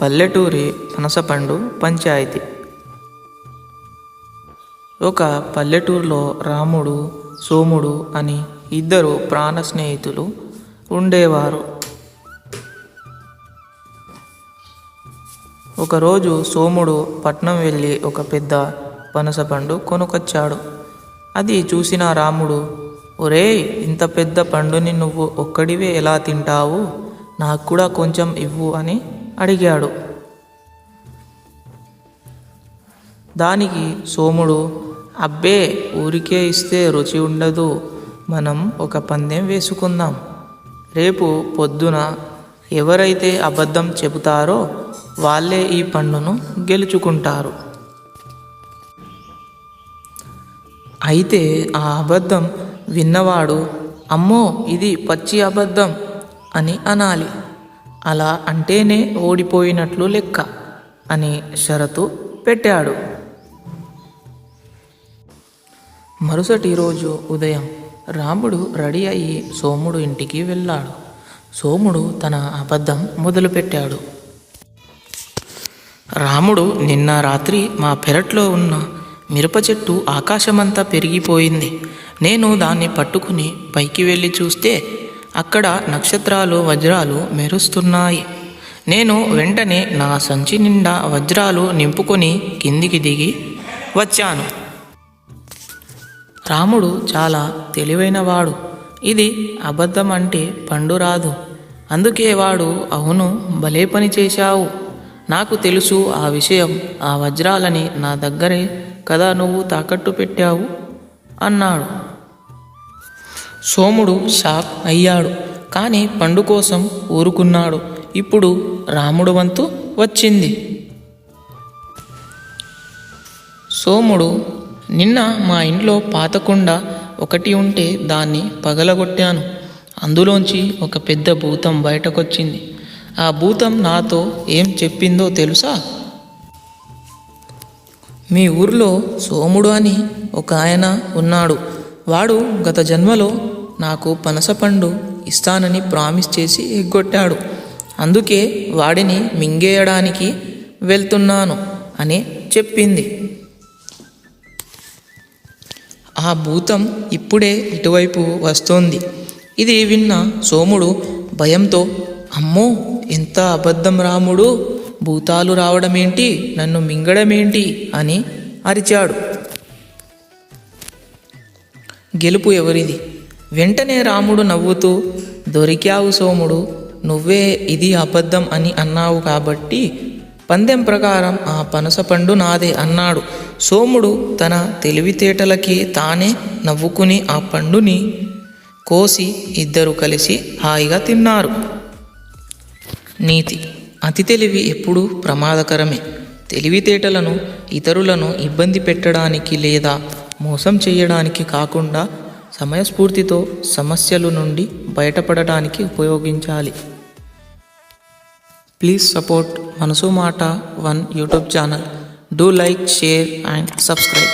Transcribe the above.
పల్లెటూరి పనసపండు పంచాయతీ. ఒక పల్లెటూరులో రాముడు, సోముడు అని ఇద్దరు ప్రాణ స్నేహితులు ఉండేవారు. ఒకరోజు సోముడు పట్నం వెళ్ళి ఒక పెద్ద పనసపండు కొనుకొచ్చాడు. అది చూసిన రాముడు, ఒరేయ్, ఇంత పెద్ద పండుని నువ్వు ఒక్కడివే ఎలా తింటావు? నాకు కూడా కొంచెం ఇవ్వు అని అడిగాడు. దానికి సోముడు, అబ్బే, ఊరికే ఇస్తే రుచి ఉండదు, మనం ఒక పందెం వేసుకుందాం. రేపు పొద్దున ఎవరైతే అబద్ధం చెబుతారో వాళ్ళే ఈ పండును గెలుచుకుంటారు. అయితే ఆ అబద్ధం విన్నవాడు, అమ్మో, ఇది పచ్చి అబద్ధం అని అనాలి. అలా అంటేనే ఓడిపోయినట్లు లెక్క అని షరతు పెట్టాడు. మరుసటి రోజు ఉదయం రాముడు రెడీ అయ్యి సోముడు ఇంటికి వెళ్ళాడు. సోముడు తన అబద్ధం మొదలుపెట్టాడు. రాముడు, నిన్న రాత్రి మా పెరట్లో ఉన్న మిరప చెట్టు ఆకాశమంతా పెరిగిపోయింది. నేను దాన్ని పట్టుకుని పైకి వెళ్ళి చూస్తే అక్కడ నక్షత్రాలు, వజ్రాలు మెరుస్తున్నాయి. నేను వెంటనే నా సంచి నిండా వజ్రాలు నింపుకొని కిందికి దిగి వచ్చాను. రాముడు చాలా తెలివైనవాడు. ఇది అబద్ధం అంటే పండు రాదు. అందుకే వాడు, అవును, భలే పని చేశావు, నాకు తెలుసు ఆ విషయం. ఆ వజ్రాలని నా దగ్గరే కదా నువ్వు తాకట్టు పెట్టావు అన్నాడు. సోముడు షాక్ అయ్యాడు, కానీ పండు కోసం ఊరుకున్నాడు. ఇప్పుడు రాముడు వంతు వచ్చింది. సోముడు, నిన్న మా ఇంట్లో పాత కుండ ఒకటి ఉంటే దాన్ని పగలగొట్టాను. అందులోంచి ఒక పెద్ద భూతం బయటకొచ్చింది. ఆ భూతం నాతో ఏం చెప్పిందో తెలుసా? మీ ఊర్లో సోముడు అని ఒక ఆయన ఉన్నాడు. వాడు గత జన్మలో నాకు పనసపండు ఇస్తానని ప్రామిస్ చేసి ఎగ్గొట్టాడు. అందుకే వాడిని మింగేయడానికి వెళ్తున్నాను అని చెప్పింది. ఆ భూతం ఇప్పుడే ఇటువైపు వస్తోంది. ఇది విన్న సోముడు భయంతో, అమ్మో, ఎంత అబద్ధం రాముడు, భూతాలు రావడమేంటి, నన్ను మింగడమేంటి అని అరిచాడు. గెలుపు ఎవరిది? వెంటనే రాముడు నవ్వుతూ, దొరికావు సోముడు, నువ్వే ఇది అబద్ధం అని అన్నావు కాబట్టి పందెం ప్రకారం ఆ పనసపండు నాదే అన్నాడు. సోముడు తన తెలివితేటలకి తానే నవ్వుకుని ఆ పండుని కోసి ఇద్దరు కలిసి హాయిగా తిన్నారు. నీతి: అతి తెలివి ఎప్పుడూ ప్రమాదకరమే. తెలివితేటలను ఇతరులను ఇబ్బంది పెట్టడానికి లేదా మోసం చేయడానికి కాకుండా సమయస్ఫూర్తితో సమస్యల నుండి బయటపడడానికి ఉపయోగించాలి. ప్లీజ్ సపోర్ట్ మనసు మాట 1 YouTube channel. Do like, share and subscribe.